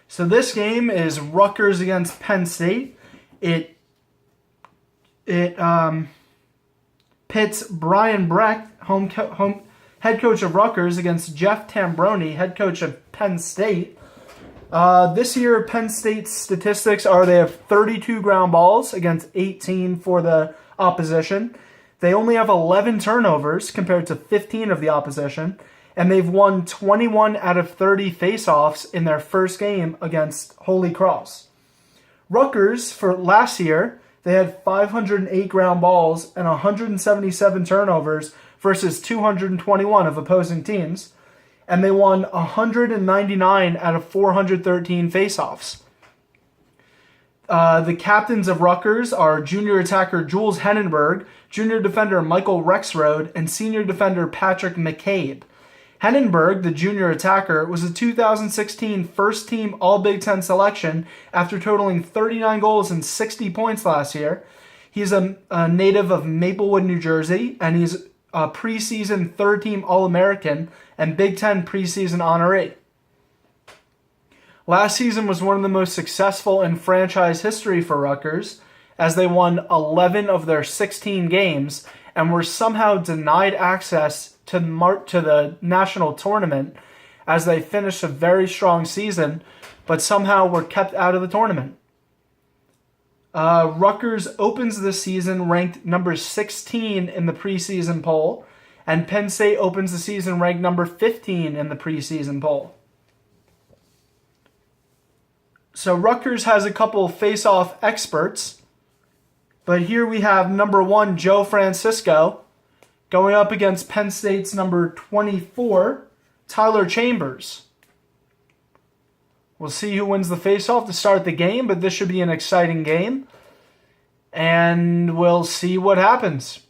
So this game is Rutgers against Penn State. It pits Brian Brecht, home head coach of Rutgers, against Jeff Tambroni, head coach of Penn State. This year, Penn State's statistics are they have 32 ground balls against 18 for the opposition. They only have 11 turnovers compared to 15 of the opposition, and they've won 21 out of 30 face-offs in their first game against Holy Cross. Rutgers, for last year, they had 508 ground balls and 177 turnovers versus 221 of opposing teams, and they won 199 out of 413 face-offs. The captains of Rutgers are junior attacker Jules Hennenberg, junior defender Michael Rexroad, and senior defender Patrick McCabe. Hennenberg, the junior attacker, was a 2016 first-team All-Big Ten selection after totaling 39 goals and 60 points last year. He's a native of Maplewood, New Jersey, and he's a preseason third-team All-American and Big Ten preseason honoree. Last season was one of the most successful in franchise history for Rutgers, as they won 11 of their 16 games and were somehow denied access to the national tournament as they finished a very strong season, but somehow were kept out of the tournament. Rutgers opens the season ranked number 16 in the preseason poll, and Penn State opens the season ranked number 15 in the preseason poll. So Rutgers has a couple face-off experts, but here we have number 1, Joe Francisco, going up against Penn State's number 24, Tyler Chambers. We'll see who wins the face-off to start the game, but this should be an exciting game, and we'll see what happens.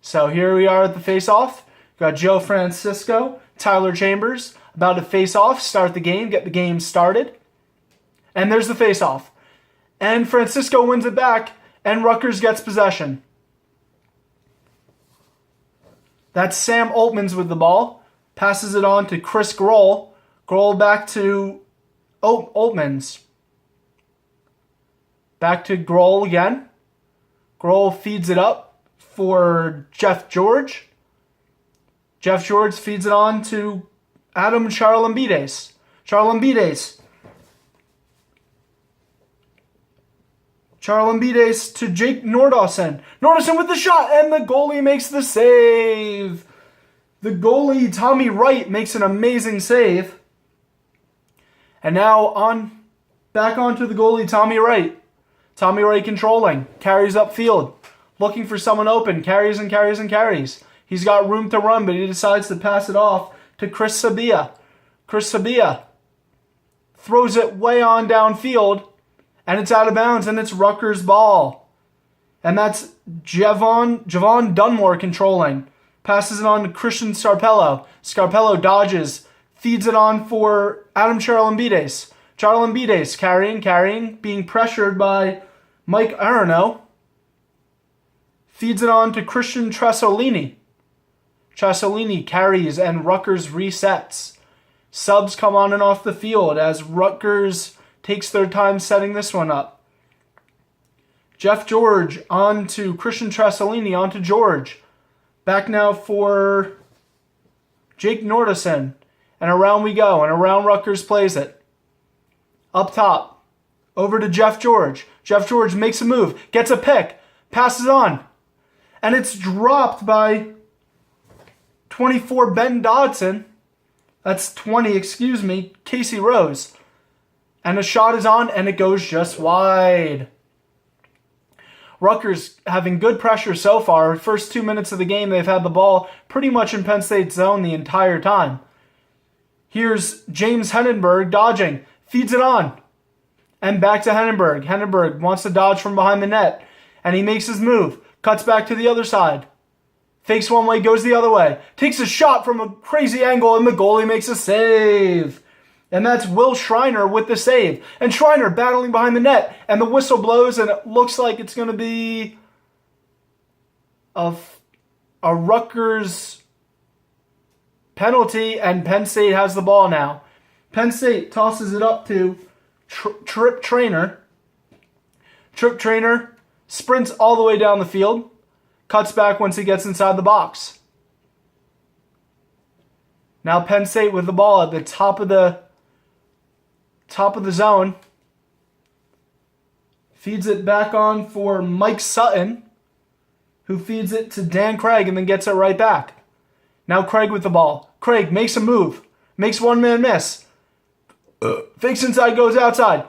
So here we are at the face-off. Got Joe Francisco, Tyler Chambers, about to face-off, start the game, get the game started. And there's the face-off. And Francisco wins it back, and Rutgers gets possession. That's Sam Altmans with the ball. Passes it on to Chris Grohl. Grohl back to Altmans. Back to Grohl again. Grohl feeds it up for Jeff George. Jeff George feeds it on to Adam Charlambides. Charlambides to Jake Nordausen. Nordausen with the shot, and the goalie makes the save. The goalie, Tommy Wright, makes an amazing save. And now back onto the goalie, Tommy Wright. Tommy Wright controlling, carries upfield, looking for someone open, carries and carries and carries. He's got room to run, but he decides to pass it off to Chris Sabia. Chris Sabia throws it way on downfield, and it's out of bounds, and it's Rutgers' ball. And that's Javon Dunmore controlling. Passes it on to Christian Scarpello. Scarpello dodges, feeds it on for Adam Charlambides. Charlambides carrying, being pressured by Mike Arono. Feeds it on to Christian Trasolini. Trasolini carries, and Rutgers resets. Subs come on and off the field as Rutgers takes their time setting this one up. Jeff George on to Christian Trasolini, on to George. Back now for Jake Nordausen. And around we go, and around Rutgers plays it. Up top, over to Jeff George. Jeff George makes a move, gets a pick, passes on. And it's dropped by 24 Ben Dodson. That's 20, Casey Rose. And the shot is on, and it goes just wide. Rutgers having good pressure so far. First 2 minutes of the game, they've had the ball pretty much in Penn State's zone the entire time. Here's James Hennenberg dodging. Feeds it on. And back to Hennenberg. Hennenberg wants to dodge from behind the net. And he makes his move. Cuts back to the other side. Fakes one way, goes the other way. Takes a shot from a crazy angle, and the goalie makes a save. And that's Will Schreiner with the save. And Schreiner battling behind the net. And the whistle blows, and it looks like it's going to be a Rutgers penalty, and Penn State has the ball now. Penn State tosses it up to Trip Trainer. Trip Trainer sprints all the way down the field, cuts back once he gets inside the box. Now Penn State with the ball at the top of the zone. Feeds it back on for Mike Sutton, who feeds it to Dan Craig and then gets it right back. Now Craig with the ball. Craig makes a move. Makes one man miss. Fakes inside, goes outside.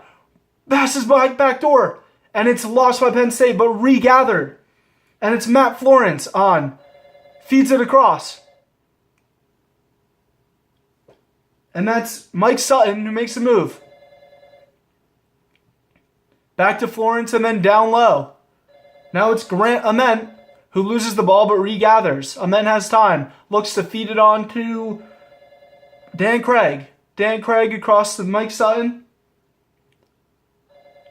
Passes back door. And it's lost by Penn State, but regathered. And it's Matt Florence on. Feeds it across. And that's Mike Sutton who makes a move. Back to Florence and then down low. Now it's Grant Ament who loses the ball but regathers. Ament has time. Looks to feed it on to Dan Craig. Dan Craig across to Mike Sutton.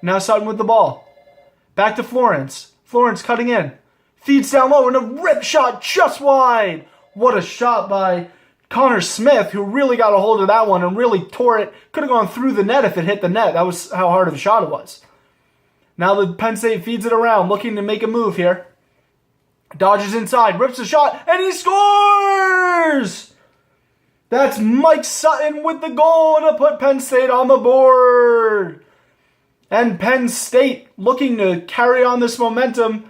Now Sutton with the ball. Back to Florence. Florence cutting in. Feeds down low and a rip shot just wide. What a shot by Connor Smith, who really got a hold of that one and really tore it. Could have gone through the net if it hit the net. That was how hard of a shot it was. Now the Penn State feeds it around, looking to make a move here. Dodges inside, rips a shot, and he scores! That's Mike Sutton with the goal to put Penn State on the board. And Penn State looking to carry on this momentum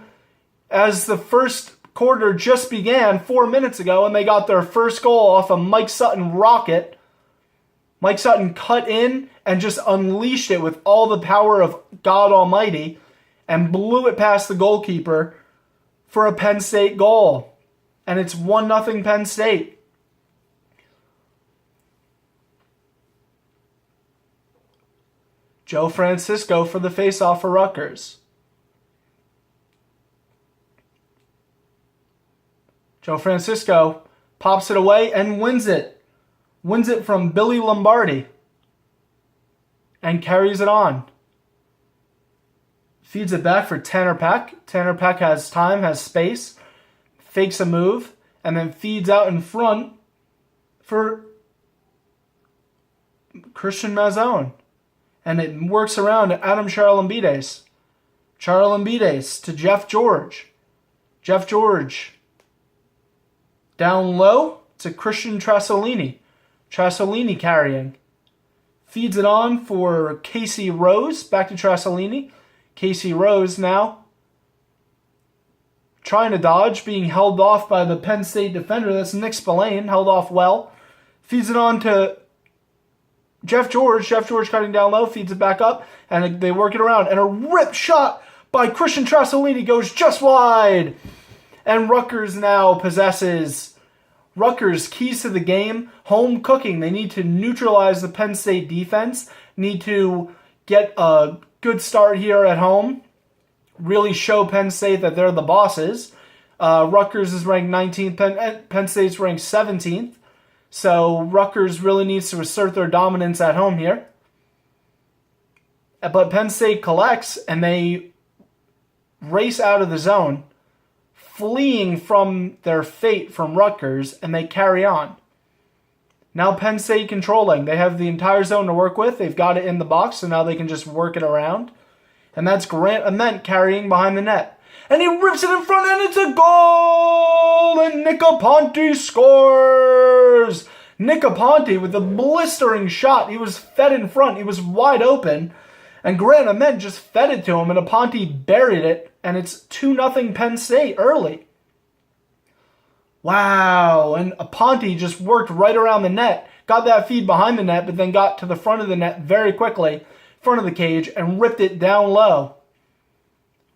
as the first quarter just began 4 minutes ago, and they got their first goal off a Mike Sutton rocket. Mike Sutton cut in and just unleashed it with all the power of God Almighty and blew it past the goalkeeper for a Penn State goal. And it's 1-0 Penn State. Joe Francisco for the faceoff for Rutgers. Joe Francisco pops it away and wins it. Wins it from Billy Lombardi. And carries it on. Feeds it back for Tanner Peck. Tanner Peck has time, has space. Fakes a move. And then feeds out in front for Christian Mazzone. And it works around to Adam Charlambides. Charlambides to Jeff George. Jeff George. Down low to Christian Trasolini. Trasolini carrying. Feeds it on for Casey Rose. Back to Trasolini. Casey Rose now trying to dodge, being held off by the Penn State defender. That's Nick Spillane, held off well. Feeds it on to Jeff George. Jeff George cutting down low, feeds it back up, and they work it around. And a rip shot by Christian Trasolini goes just wide. And Rutgers now possesses Rutgers' keys to the game. Home cooking. They need to neutralize the Penn State defense. Need to get a good start here at home. Really show Penn State that they're the bosses. Rutgers is ranked 19th. Penn State's ranked 17th. So Rutgers really needs to assert their dominance at home here. But Penn State collects and they race out of the zone, fleeing from their fate from Rutgers, and they carry on. Now Penn State controlling. They have the entire zone to work with. They've got it in the box, so now they can just work it around. And that's Grant Ament carrying behind the net. And he rips it in front, and it's a goal! And Nick Aponte scores! Nick Aponte with a blistering shot. He was fed in front. He was wide open. And Grant Ament just fed it to him, and Aponte buried it. And it's 2-0 Penn State early. Wow. And Aponte just worked right around the net. Got that feed behind the net, but then got to the front of the net very quickly, front of the cage, and ripped it down low.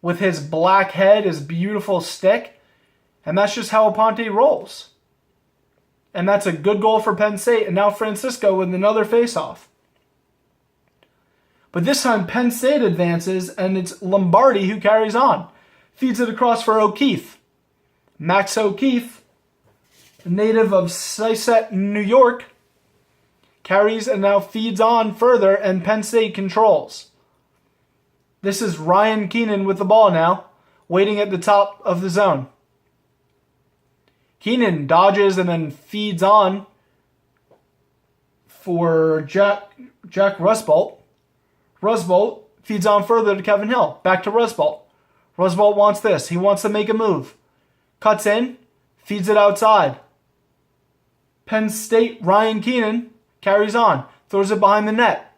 With his black head, his beautiful stick. And that's just how Aponte rolls. And that's a good goal for Penn State. And now Francisco with another faceoff. But this time Penn State advances, and it's Lombardi who carries on. Feeds it across for O'Keefe. Max O'Keefe, a native of Syosset, New York, carries and now feeds on further, and Penn State controls. This is Ryan Keenan with the ball now, waiting at the top of the zone. Keenan dodges and then feeds on for Jack Rusbolt. Rusbolt feeds on further to Kevin Hill. Back to Rusbolt. Rusbolt wants this. He wants to make a move. Cuts in. Feeds it outside. Penn State, Ryan Keenan carries on. Throws it behind the net.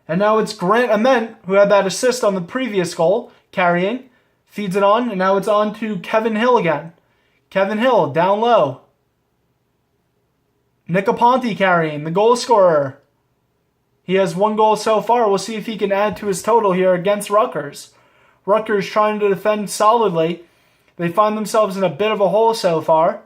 And now it's Grant Ament, who had that assist on the previous goal, carrying. Feeds it on, and now it's on to Kevin Hill again. Kevin Hill, down low. Nicoponte carrying, the goal scorer. He has 1 goal so far. We'll see if he can add to his total here against Rutgers. Rutgers trying to defend solidly. They find themselves in a bit of a hole so far,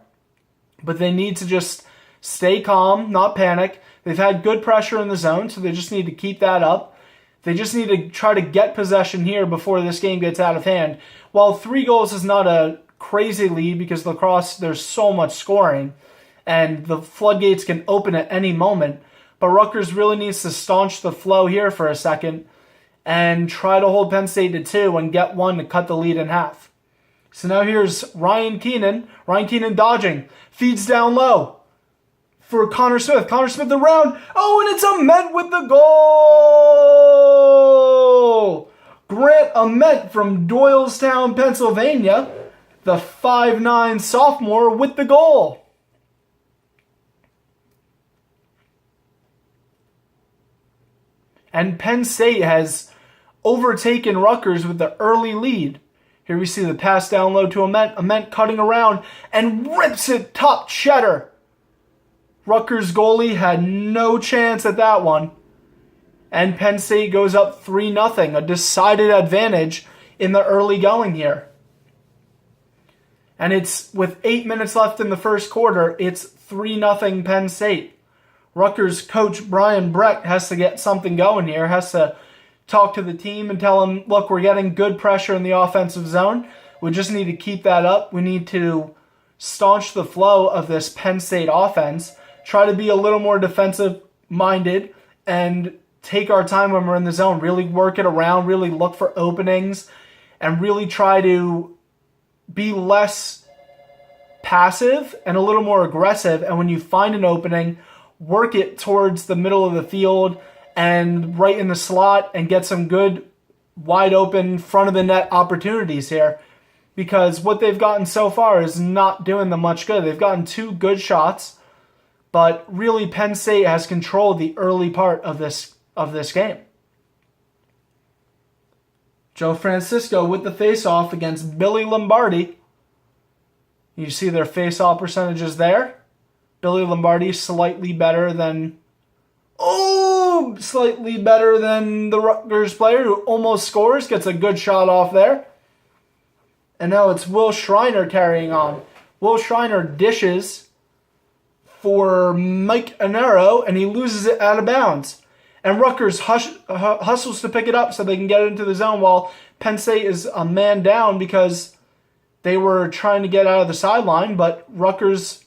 but they need to just stay calm, not panic. They've had good pressure in the zone, so they just need to keep that up. They just need to try to get possession here before this game gets out of hand. While 3 goals is not a crazy lead because lacrosse, there's so much scoring, and the floodgates can open at any moment, but Rutgers really needs to staunch the flow here for a second and try to hold Penn State to 2 and get 1 to cut the lead in half. So now here's Ryan Keenan. Ryan Keenan dodging. Feeds down low for Connor Smith. Connor Smith around. Oh, and it's Ament with the goal! Grant Ament from Doylestown, Pennsylvania. The 5'9" sophomore with the goal. And Penn State has overtaken Rutgers with the early lead. Here we see the pass down low to Ament. Ament cutting around and rips it top cheddar. Rutgers goalie had no chance at that one. And Penn State goes up 3-0. A decided advantage in the early going here. And it's with 8 minutes left in the first quarter, it's 3-0 Penn State. Rutgers coach Brian Breck has to get something going here, has to talk to the team and tell them, look, we're getting good pressure in the offensive zone. We just need to keep that up. We need to staunch the flow of this Penn State offense, try to be a little more defensive-minded, and take our time when we're in the zone. Really work it around, really look for openings, and really try to be less passive and a little more aggressive. And when you find an opening, work it towards the middle of the field and right in the slot and get some good wide open front of the net opportunities here, because what they've gotten so far is not doing them much good. They've gotten 2 good shots, but really Penn State has controlled the early part of this game. Joe Francisco with the face-off against Billy Lombardi. You see their face-off percentages there. Billy Lombardi slightly better than the Rutgers player who almost scores, gets a good shot off there. And now it's Will Schreiner carrying on. Will Schreiner dishes for Mike Anero, and he loses it out of bounds. And Rutgers hustles to pick it up so they can get it into the zone, while Penn State is a man down because they were trying to get out of the sideline, but Rutgers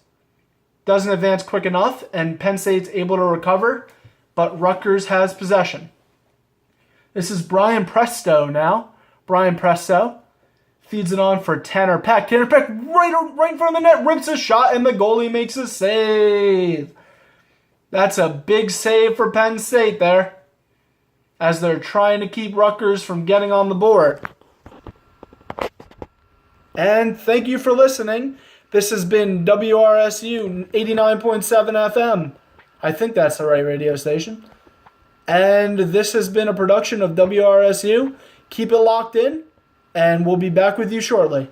doesn't advance quick enough, and Penn State's able to recover, but Rutgers has possession. This is Brian Presto now. Brian Presto feeds it on for Tanner Peck. Tanner Peck right in front of the net, rips a shot, and the goalie makes a save. That's a big save for Penn State there, as they're trying to keep Rutgers from getting on the board. And thank you for listening. This has been WRSU 89.7 FM. I think that's the right radio station. And this has been a production of WRSU. Keep it locked in, and we'll be back with you shortly.